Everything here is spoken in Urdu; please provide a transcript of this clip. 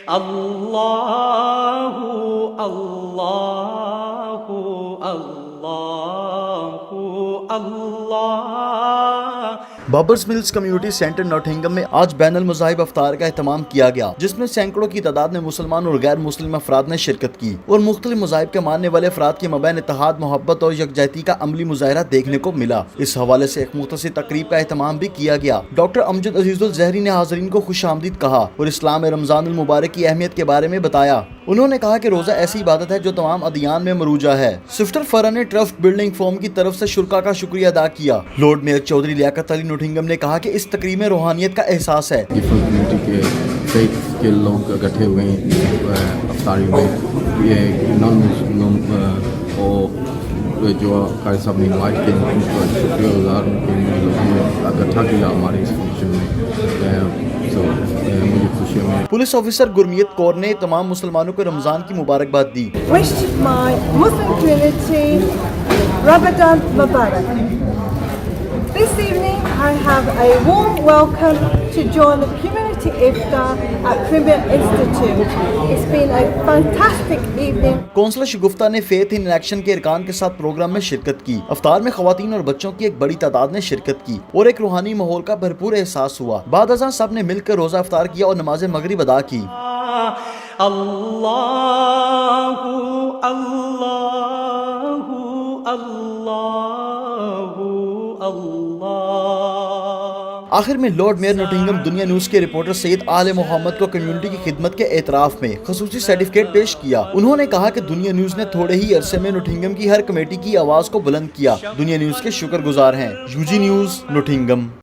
اللہ اللہ اللہ اللہ۔ Babar's mills community centre Nottingham میں آج بین المذاہب افطار کا اہتمام کیا گیا، جس میں سینکڑوں کی تعداد میں مسلمان اور غیر مسلم افراد نے شرکت کی اور مختلف مذاہب کے ماننے والے افراد کے مابین اتحاد، محبت اور یکجہتی کا عملی مظاہرہ دیکھنے کو ملا۔ اس حوالے سے ایک مختصر تقریب کا اہتمام بھی کیا گیا۔ ڈاکٹر امجد عزیز الزہری نے حاضرین کو خوش آمدید کہا اور اسلام میں رمضان المبارک کی اہمیت کے بارے میں بتایا۔ انہوں نے کہا کہ روزہ ایسی عبادت ہے جو تمام ادیان میں مروجہ ہے۔ سفٹر فرا نے ٹرفٹ بلڈنگ فورم کی طرف سے شرکا کا شکریہ ادا کیا۔ Lord mayor Chaudhry Liaquat Ali Nottingham نے کہا کہ اس تقریب میں روحانیت کا احساس ہے۔ کمیونٹی کے فیتھ کے لوگ اکٹھے ہوئے ہیں افطاری میں، یہ نان مسلم اور جو قائد صاحب نے انوائٹ کیا ان کا شکریہ گزار لوگوں نے اکٹھا کیا ہمارے اس فنکشن میں، مجھے خوشی ہے۔ پولیس آفیسر گرمیت کور نے تمام مسلمانوں کو رمضان کی مبارکباد دی۔ Wish my Muslim community Ramadan Mubarak. This evening I have a warm welcome to join the community iftar at Premier Institute. It's been a fantastic evening. Councillor Shagufta نے فیتھ ان ایکشن کے ارکان کے ساتھ پروگرام میں شرکت کی۔ افطار میں خواتین اور بچوں کی ایک بڑی تعداد نے شرکت کی اور ایک روحانی ماحول کا بھرپور احساس ہوا۔ بعد ازاں سب نے مل کر روزہ افطار کیا اور نماز مغرب ادا کی۔ اللہ اللہ اللہ اللہ۔ آخر میں لارڈ میئر نوٹنگم دنیا نیوز کے رپورٹر سید آل محمد کو کمیونٹی کی خدمت کے اعتراف میں خصوصی سرٹیفکیٹ پیش کیا۔ انہوں نے کہا کہ دنیا نیوز نے تھوڑے ہی عرصے میں نوٹنگم کی ہر کمیٹی کی آواز کو بلند کیا۔ دنیا نیوز کے شکر گزار ہیں۔ U G news Nottingham.